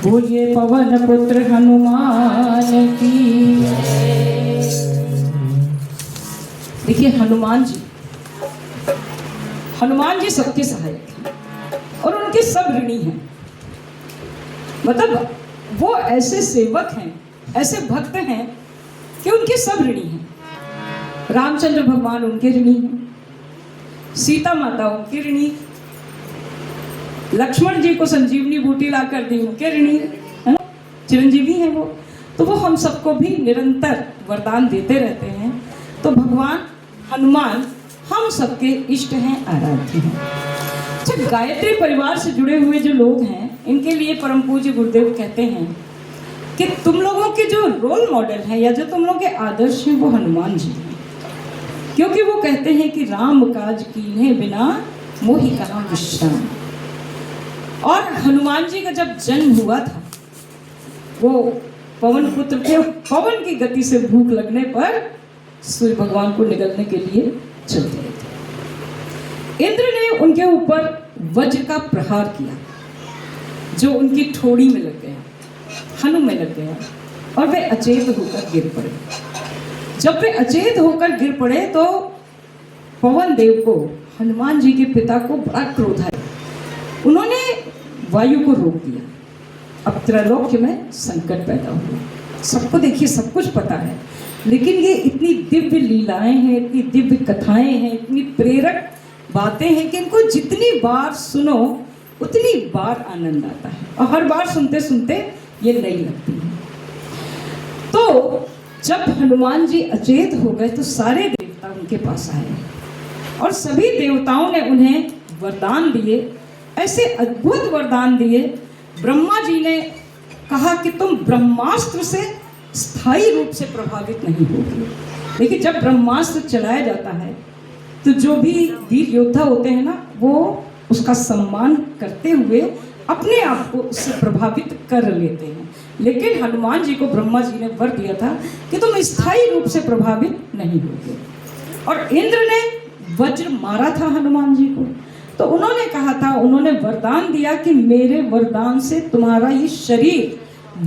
बोलिए पवन पुत्र हनुमान की। देखिए हनुमान जी सबके सहायक हैं और उनके सब ऋणी हैं। मतलब वो ऐसे सेवक हैं, ऐसे भक्त हैं कि उनके सब ऋणी हैं। रामचंद्र भगवान उनके ऋणी हैं, सीता माता उनके ऋणी, लक्ष्मण जी को संजीवनी बूटी ला कर दी उनके ऋणी है, चिरंजीवी हैं वो। तो वो हम सबको भी निरंतर वरदान देते रहते हैं। तो भगवान हनुमान हम सबके इष्ट हैं, आराध्य हैं। अच्छा, गायत्री परिवार से जुड़े हुए जो लोग हैं इनके लिए परम पूज्य गुरुदेव कहते हैं कि तुम लोगों के जो रोल मॉडल हैं या जो तुम लोगों के आदर्श हैं वो हनुमान जी हैं। क्योंकि वो कहते हैं कि राम काज कीन्हे बिना मोहि कहाँ विश्राम। और हनुमान जी का जब जन्म हुआ था वो पवन पुत्र थे। पवन की गति से भूख लगने पर सूर्य भगवान को निगलने के लिए चल गए थे। इंद्र ने उनके ऊपर वज्र का प्रहार किया जो उनकी ठोड़ी में लग गया, हनु में लग गया और वे अचेत होकर गिर पड़े। जब वे अचेत होकर गिर पड़े तो पवन देव को, हनुमान जी के पिता को बड़ा क्रोध आया। उन्होंने वायु को रोक दिया। अब त्रैलोक्य में संकट पैदा हुआ। सबको देखिए सब कुछ पता है, लेकिन ये इतनी दिव्य लीलाएं हैं, इतनी दिव्य कथाएं हैं, इतनी प्रेरक बातें हैं कि इनको जितनी बार सुनो उतनी बार आनंद आता है और हर बार सुनते सुनते ये नई लगती है। तो जब हनुमान जी अचेत हो गए तो सारे देवता उनके पास आए और सभी देवताओं ने उन्हें वरदान दिए, ऐसे अद्भुत वरदान दिए। ब्रह्मा जी ने कहा कि तुम ब्रह्मास्त्र से स्थायी रूप से प्रभावित नहीं होगी। लेकिन जब ब्रह्मास्त्र चलाया जाता है तो जो भी वीर योद्धा होते हैं ना, वो उसका सम्मान करते हुए अपने आप को उससे प्रभावित कर लेते हैं। लेकिन हनुमान जी को ब्रह्मा जी ने वर दिया था कि तुम स्थायी रूप से प्रभावित नहीं होगे। और इंद्र ने वज्र मारा था हनुमान जी को, तो उन्होंने कहा था, उन्होंने वरदान दिया कि मेरे वरदान से तुम्हारा ये शरीर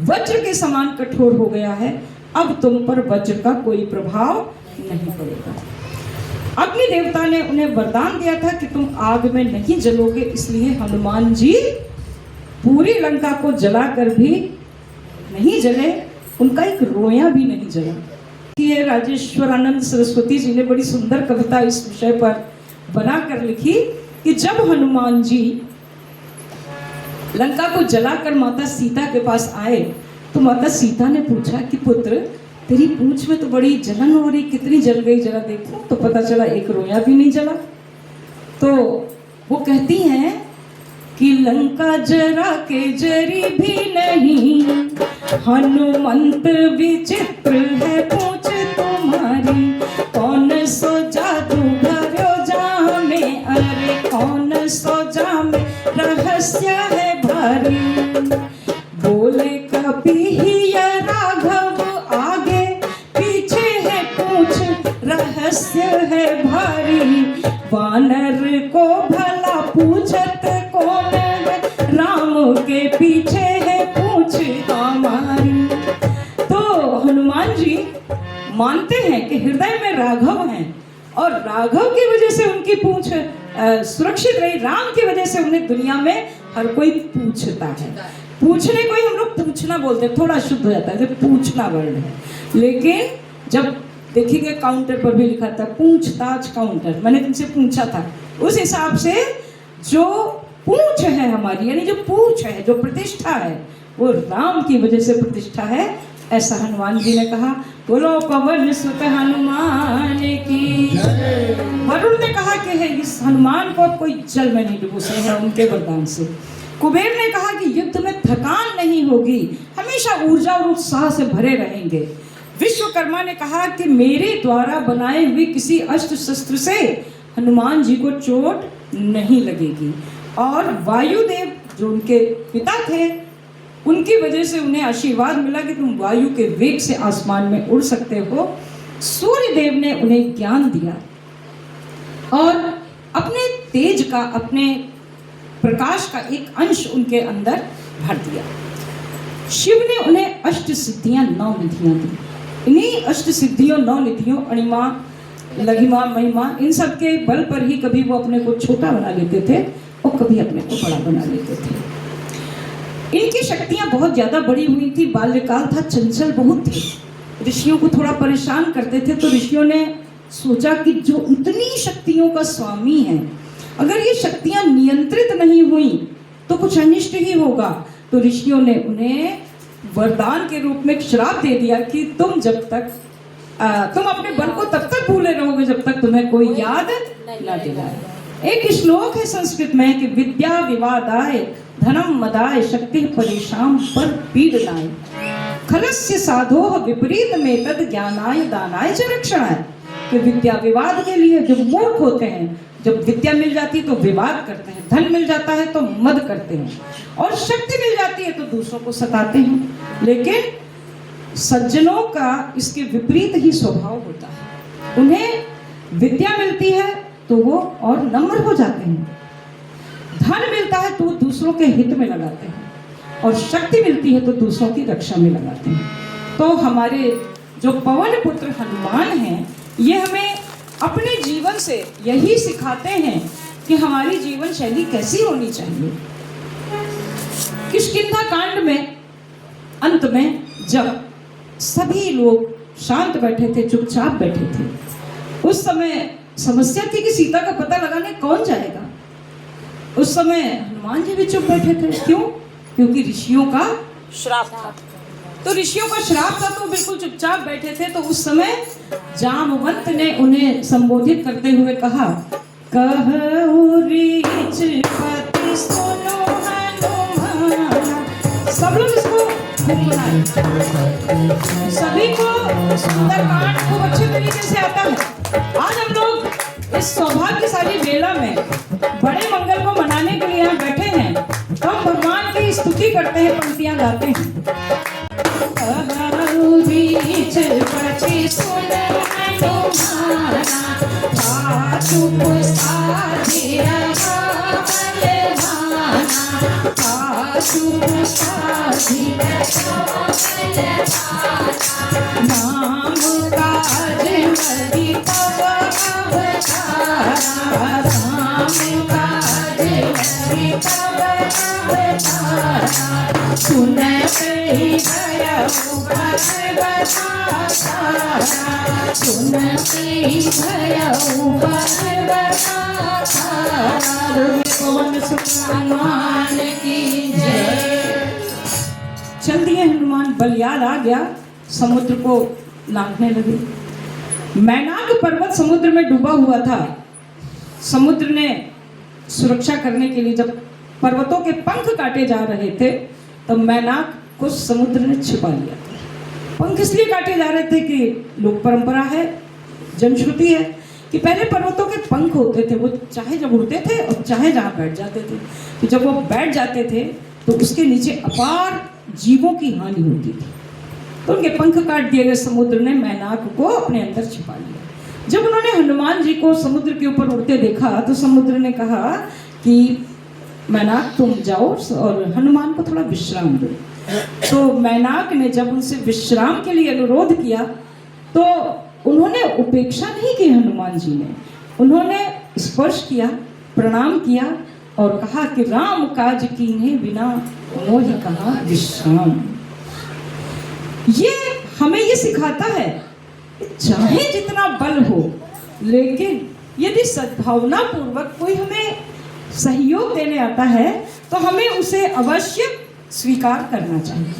वज्र के समान कठोर हो गया है, अब तुम पर वज्र का कोई प्रभाव नहीं पड़ेगा। अग्नि देवता ने उन्हें वरदान दिया था कि तुम आग में नहीं जलोगे, इसलिए हनुमान जी पूरी लंका को जलाकर भी नहीं जले, उनका एक रोया भी नहीं जला। ये राजेश्वरानंद सरस्वती जी ने बड़ी सुंदर कविता इस विषय पर बनाकर लिखी कि जब हनुमान जी लंका को जलाकर माता सीता के पास आए तो माता सीता ने पूछा कि पुत्र, तेरी पूंछ में तो बड़ी जलन हो रही, कितनी जल गई जरा देखो। तो पता चला एक रोया भी नहीं जला। तो वो कहती हैं कि लंका जरा के जरी भी नहीं, हनुमंत विचित्र है पूंछ तुम्हारी, कौन सो जादू भरो जा में, अरे कौन सो जा में रहस्य है भारी। बोले कपिहिया राघव आगे पीछे है पूछ रहस्य है भारी, वानर को भला पूछत कौन है, राम के पीछे है पूछ हमारी। तो हनुमान जी मानते हैं कि हृदय में राघव हैं और राघव की वजह से उनकी पूंछ सुरक्षित रही, राम की वजह से उन्हें दुनिया में हर कोई पूछता है। पूछने को ही हम लोग पूछना बोलते हैं, थोड़ा शुद्ध हो जाता है, जब पूछना वर्ड है। लेकिन जब देखिए काउंटर पर भी लिखा था पूछताछ काउंटर, मैंने तुमसे पूछा था, उस हिसाब से जो पूछ है हमारी, यानी जो पूछ है, जो प्रतिष्ठा है, वो राम की वजह से प्रतिष्ठा है, ऐसा हनुमान जी ने कहा। बोलो पवन सुत हनुमान की। वरुण ने कहा कि है इस हनुमान को कोई जल में नहीं डुबो सकेगा उनके वरदान से। कुबेर ने कहा कि युद्ध में थकान नहीं होगी, हमेशा ऊर्जा और उत्साह से भरे रहेंगे। विश्वकर्मा ने कहा कि मेरे द्वारा बनाए हुए किसी अस्त्र शस्त्र से हनुमान जी को चोट नहीं लगेगी। और वायुदेव जो उनके पिता थे, उनकी वजह से उन्हें आशीर्वाद मिला कि तुम वायु के वेग से आसमान में उड़ सकते हो। सूर्य देव ने उन्हें ज्ञान दिया और अपने तेज का, अपने प्रकाश का एक अंश उनके अंदर भर दिया। शिव ने उन्हें अष्ट सिद्धियां 9 निधियां दी। इन्हीं अष्ट सिद्धियों 9 निधियों अणिमा, लघिमा, महिमा, इन सब के बल पर ही कभी वो अपने को छोटा बना लेते थे और कभी अपने को बड़ा बना लेते थे। इनकी शक्तियां बहुत ज्यादा बड़ी हुई थी। बाल्यकाल था, चंचल बहुत थे, ऋषियों को थोड़ा परेशान करते थे। तो ऋषियों ने सोचा कि जो इतनी शक्तियों का स्वामी है, अगर ये शक्तियां नियंत्रित नहीं हुई तो कुछ अनिष्ट ही होगा। तो ऋषियों ने उन्हें वरदान के रूप में एक श्राप दे दिया कि तुम जब तक तुम अपने बल को तब तक भूले रहोगे जब तक तुम्हें कोई याद न दिलाए। एक श्लोक है संस्कृत में कि विद्या विवादाय धनम मदाय शक्ति परेशान पर पीड़नाय खलस्य साधोः विपरीत में तद ज्ञानाय दानाय च रक्षणाय। कि विद्या विवाद के लिए जो मूर्ख होते हैं, जब विद्या मिल जाती है तो विवाद करते हैं, धन मिल जाता है तो मद करते हैं, और शक्ति मिल जाती है तो दूसरों को सताते हैं। लेकिन सज्जनों का इसके विपरीत ही स्वभाव होता है। उन्हें विद्या मिलती है तो वो और नम्र हो जाते हैं, धन मिलता है तो वो दूसरों के हित में लगाते हैं, और शक्ति मिलती है तो दूसरों की रक्षा में लगाते हैं। तो हमारे जो पवन पुत्र हनुमान हैं, ये हमें अपने जीवन से यही सिखाते हैं कि हमारी जीवन शैली कैसी होनी चाहिए। किष्किंधा कांड में अंत में जब सभी लोग शांत बैठे थे, चुपचाप बैठे थे, उस समय समस्या थी कि सीता का पता लगाने कौन जाएगा। उस समय हनुमान जी भी चुप बैठे थे। क्यों? क्योंकि ऋषियों का श्राप था। तो ऋषियों का श्राप था तो बिल्कुल चुपचाप बैठे थे। तो उस समय जामवंत ने उन्हें संबोधित करते हुए कहा, कहु ऋषिपति सुनो हनुमान। सब लोग इसको गुनगुनाएं। सभी को सुंदरकांड खूब अच्छे तरीके से आता है। आज हम लोग इस सौभाग्यशाली बेला में बड़े मंगल को मनाने के लिए यहाँ बैठे हैं, तो हम भगवान की स्तुति करते हैं, पंक्तियां गाते हैं। नाम काज मति तव अवतारा, नाम काज मति तव अवतारा, सुनते ही भयउ पर्वता सारा, सुनते ही भयउ पर्वता सारा। पवन सुत हनुमान की जय। चल दिए हनुमान, बल याद आ गया, समुद्र को लांघने लगे। मैनाक पर्वत समुद्र में डूबा हुआ था। समुद्र ने सुरक्षा करने के लिए जब पर्वतों के पंख काटे जा रहे थे तो मैनाक को समुद्र ने छिपा लिया था। पंख इसलिए काटे जा रहे थे कि लोक परंपरा है, जनश्रुति है कि पहले पर्वतों के पंख होते थे, वो चाहे जब उड़ते थे और चाहे जहाँ बैठ जाते थे। तो जब वो बैठ जाते थे तो उसके नीचे अपार जीवों की हानि होती थी। तो उनके पंख काट दिए गए। समुद्र ने मैनाक को अपने अंदर छिपा लिया। जब उन्होंने हनुमान जी को समुद्र के ऊपर उड़ते देखा तो समुद्र ने कहा कि मैनाक तुम जाओ और हनुमान को थोड़ा विश्राम दो। तो मैनाक ने जब उनसे विश्राम के लिए अनुरोध किया तो उन्होंने उपेक्षा नहीं की। हनुमान जी ने उन्होंने स्पर्श किया, प्रणाम किया और कहा कि राम काज कीन्हे बिना मोहि कहा विश्राम। ये हमें ये सिखाता है चाहे जितना बल हो, लेकिन यदि सद्भावना पूर्वक कोई हमें सहयोग देने आता है तो हमें उसे अवश्य स्वीकार करना चाहिए।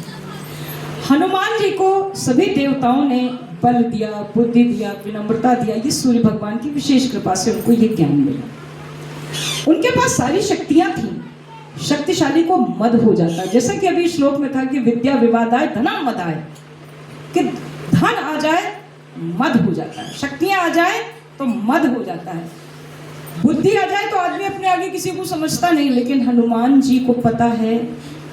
हनुमान जी को सभी देवताओं ने बल दिया, बुद्धि दिया, विनम्रता दिया। ये सूर्य भगवान की विशेष कृपा से उनको ये ज्ञान मिला। उनके पास सारी शक्तियां थी। शक्तिशाली को मद हो जाता है, जैसा कि अभी श्लोक में था कि विद्या विवादाय धनम मदाय, कि धन आ जाए मद हो जाता है, शक्तियां आ जाए तो मद हो जाता है, बुद्धि आ जाए तो आदमी अपने आगे किसी को समझता नहीं। लेकिन हनुमान जी को पता है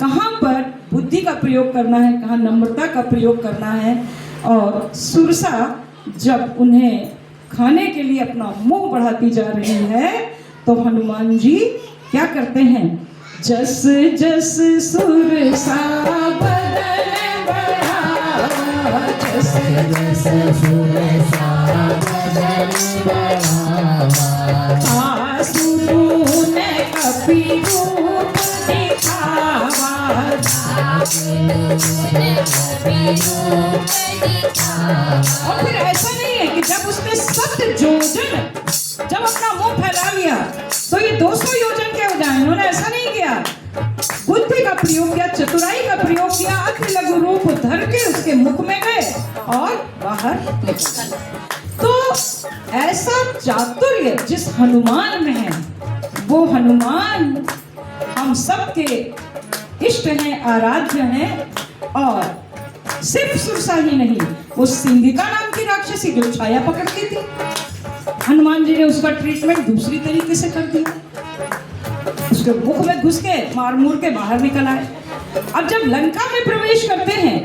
कहाँ पर बुद्धि का प्रयोग करना है, कहाँ नम्रता का प्रयोग करना है। और सुरसा जब उन्हें खाने के लिए अपना मुंह बढ़ाती जा रही है तो हनुमान जी क्या करते हैं, जस जस सुर सा बदन बढ़ावा, जस जस सुर सा बदन बढ़ावा, आसुरों ने कपि रूप दिखावा, और फिर ऐसा नहीं है कि जब उसने 7 योजन जब अपना मुंह फैला लिया तो ये 200 योजन के हो जाए, उन्होंने ऐसा नहीं किया। बुद्धि का प्रयोग किया, चतुराई का प्रयोग किया, अति लघु रूप धर के उसके मुख में गए और बाहर निकले। तो ऐसा चातुर्य जिस हनुमान में है, वो हनुमान हम सबके इष्ट हैं, आराध्य हैं। और सिर्फ सुरसा ही नहीं, वो सिंधिका नाम की राक्षसी जो छाया पकड़ती थी, हनुमान जी ने उसका ट्रीटमेंट दूसरी तरीके से कर दिया, उसके मुख में घुस के मार मूर के बाहर निकल आए। अब जब लंका में प्रवेश करते हैं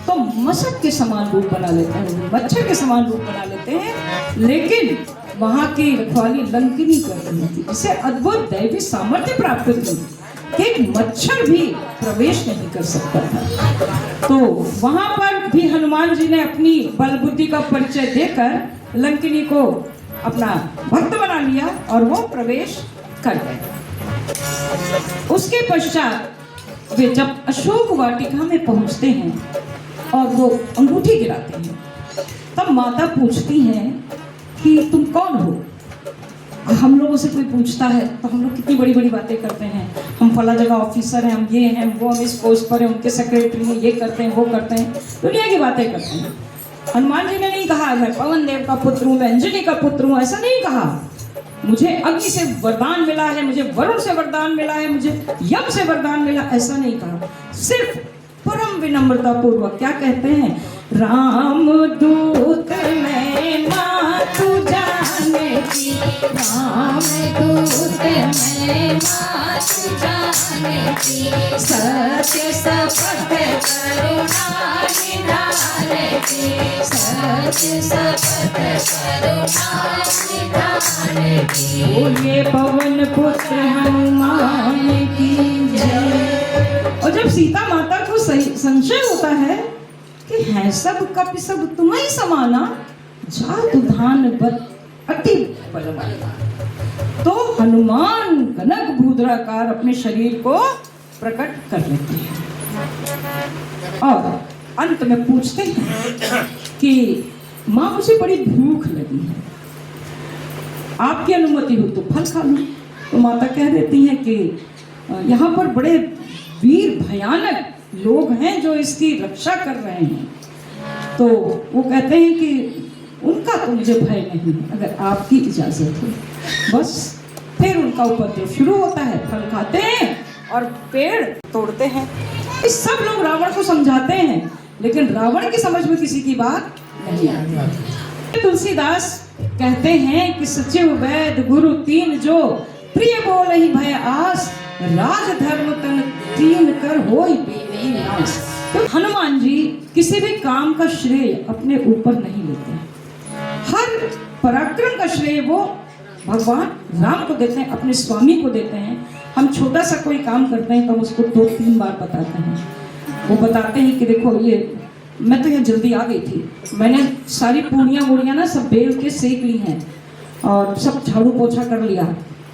तो मशक के समान रूप बना लेते हैं, मच्छर के समान रूप बना लेते हैं, लेकिन वहां की रखवाली लंकिनी कर रही थी, जिसे अद्भुत दैवी सामर्थ्य प्राप्त थी कि एक मच्छर भी प्रवेश नहीं कर सकता था। तो वहां पर भी हनुमान जी ने अपनी बल बुद्धि का परिचय देकर लंकिनी को अपना भक्त बना लिया और वो प्रवेश कर गए। उसके पश्चात वे जब अशोक वाटिका में पहुंचते हैं और वो अंगूठी गिराते हैं, तब माता पूछती हैं कि तुम कौन हो। हम लोगों से कोई पूछता है तो हम लोग कितनी बड़ी बड़ी बातें करते हैं, हम फला जगह ऑफिसर हैं, हम ये हैं, वो हम इस पोस्ट पर हैं, उनके सेक्रेटरी हैं, ये करते हैं, वो करते हैं, दुनिया की बातें करते हैं। हनुमान जी ने नहीं कहा मैं पवन देव का पुत्र हूँ, मैं अंजनी का पुत्र हूँ, ऐसा नहीं कहा। मुझे अग्नि से वरदान मिला है, मुझे वरुण से वरदान मिला है, मुझे यम से वरदान मिला, ऐसा नहीं कहा। सिर्फ परम विनम्रता पूर्वक क्या कहते हैं, राम दूत मैं मातु जाने की, राम दूत मैं मातु जाने की, सत्य शपथ करुणा निधाने की, सत्य शपथ करुणा निधाने की, बोलिए पवन पुत्र हनुमान की जय। और जब सीता माता को संशय होता है कि है सब कपि सब तुम्हें समाना, जातु धान बत अति बलवाना, तो हनुमान कनक भूधराकार अपने शरीर को प्रकट कर लेते हैं और अंत में पूछते हैं कि माँ मुझे बड़ी भूख लगी है, आपकी अनुमति हो तो फल खा लूं। तो माता कह देती हैं कि यहाँ पर बड़े वीर भयानक लोग हैं जो इसकी रक्षा कर रहे हैं। तो वो कहते हैं कि उनका तो मुझे भय नहीं, अगर आपकी इजाजत हो। बस फिर उनका उपद्रव शुरू होता है, फल खाते हैं और पेड़ तोड़ते हैं। इस सब लोग रावण को समझाते हैं, लेकिन रावण की समझ में किसी की बात नहीं आती। तुलसीदास कहते हैं कि सचिव वैद गुरु तीन जो, प्रिय बोल ही भय आस, राज धर्म तन तीन कर होई बेनी नाश। तो हनुमान जी किसी भी काम का श्रेय अपने ऊपर नहीं लेते हैं, हर पराक्रम का श्रेय वो भगवान राम को देते हैं, अपने स्वामी को देते हैं। हम छोटा सा कोई काम करते हैं तो उसको 2-3 बार बताते हैं। वो बताते हैं कि देखो ये मैं तो यहाँ जल्दी आ गई थी, मैंने सारी पूड़ियाँ वूड़ियाँ ना सब बेल के सेक ली हैं और सब झाड़ू पोछा कर लिया।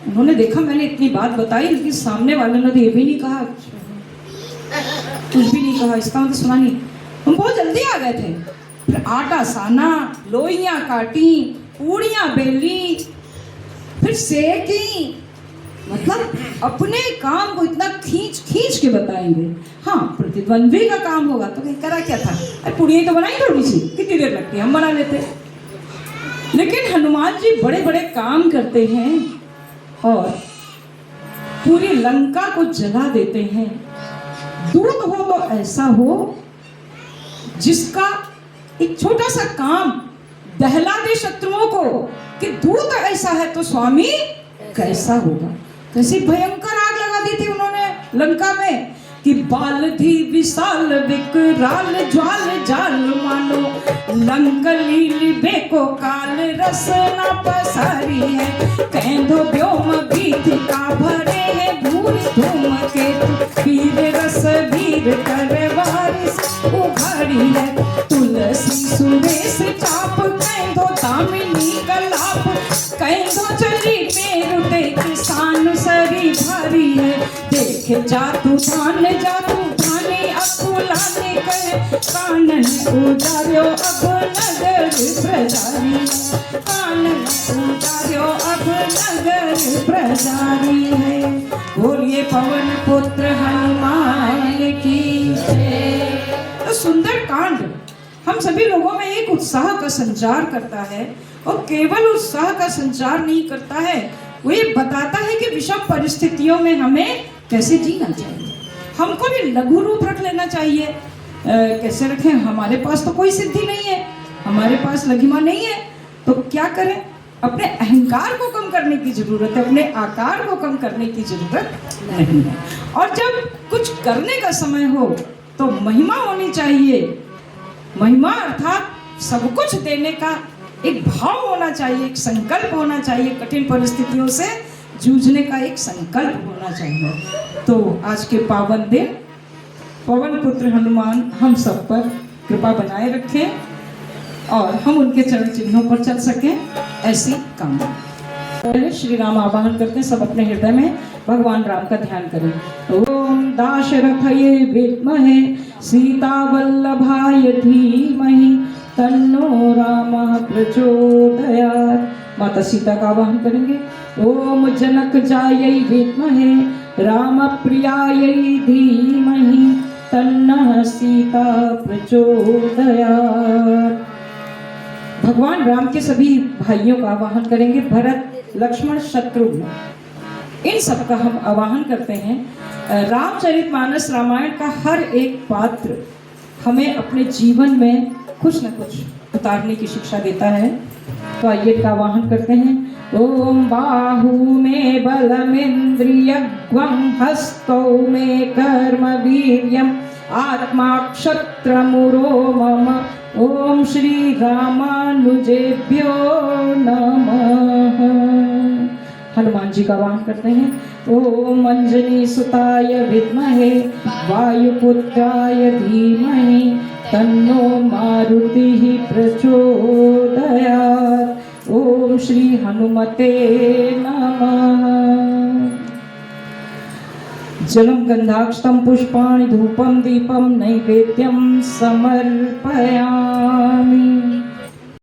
उन्होंने देखा मैंने इतनी बात बताई, लेकिन सामने वाले ने तो ये भी नहीं कहा, कुछ भी नहीं कहा, इसका मतलब सुना नहीं। हम बहुत जल्दी आ गए थे। फिर आटा साना, लोइयाँ काटी, पूड़ियाँ बेली, फिर सेकी, मतलब अपने काम को इतना खींच खींच के बताएंगे। हाँ, प्रतिद्वंद्वी का काम होगा तो करा क्या था, अरे पूड़ियाँ तो बनाई थोड़ी सी, कितनी देर लगती है, हम बना लेते। लेकिन हनुमान जी बड़े बड़े काम करते हैं और पूरी लंका को जला देते हैं। दूत हो तो ऐसा हो जिसका एक छोटा सा काम दहला दे शत्रुओं को कि दूत ऐसा है तो स्वामी कैसा होगा। कैसी भयंकर आग लगा दी थी उन्होंने लंका में। कि बाल धी विशाल विकराल ज्वाल जाल मानो लंकलील बेको काल रसना पसारी है कैंधो व्योम भीतिका भरे है भूल धूम के वीर रस वीर तरवार उघाड़ी है तुलसी सुरेश चाप कैंधो दामिनी कलाप कैंधो चली पेरुटे किसान सरी भारी है देखे जातु थाने अकुलाने कहे कानन उतार्यो अब नगर प्रजारी कानन उतार्यो अब नगर प्रजारी है। बोलिए पवन पुत्र हनुमान की जय। तो सुंदर कांड हम सभी लोगों में एक उत्साह का संचार करता है और केवल उत्साह का संचार नहीं करता है, वो ये बताता है कि विषम परिस्थितियों में हमें कैसे जीना चाहिए। हमको भी लघु रूप रख लेना चाहिए। कैसे रखें? हमारे पास तो कोई सिद्धि नहीं है, हमारे पास लघिमा नहीं है, तो क्या करें? अपने अहंकार को कम करने की जरूरत है, अपने आकार को कम करने की जरूरत नहीं है। और जब कुछ करने का समय हो तो महिमा होनी चाहिए। महिमा अर्थात सब कुछ देने का एक भाव होना चाहिए, एक संकल्प होना चाहिए, कठिन परिस्थितियों से जूझने का एक संकल्प होना चाहिए। तो आज के पावन दिन पवन पुत्र हनुमान हम सब पर कृपा बनाए रखें और हम उनके चरण चिन्हों पर चल सकें, ऐसी कामना। पहले श्री राम आवाहन करते हैं, सब अपने हृदय में भगवान राम का ध्यान करें। ओम दाशरथये विद्महे सीतावल्लभाय धीमहि तन्नो रामः प्रचोदयात्। माता सीता का आवाहन करेंगे। ओम जनक जायै विद्महे रामप्रियायै धीमहि तन्नः सीता प्रचोदयात्। भगवान राम के सभी भाइयों का आवाहन करेंगे, भरत लक्ष्मण शत्रुघ्न, इन सब का हम आवाहन करते हैं। रामचरितमानस रामायण का हर एक पात्र हमें अपने जीवन में कुछ न कुछ उतारने की शिक्षा देता है। तो आइए का आवाहन करते हैं। ओम बाहु में बलमिंद्रियग्वं हस्तौ में कर्म वीर्यम आत्मा क्षत्रमुरो मम। ओम श्री रामानुजेभ्यो नमः। हनुमान जी का आवाहन करते हैं। ओम अंजनी सुताय विद्महे वायुपुत्राय धीमहि तन्नो मारुतिः प्रचोदयात्। ओम श्री हनुमते नमः। जलं गन्धाक्षतं पुष्पाणि धूपं दीपं नैवेद्यं समर्पयामि।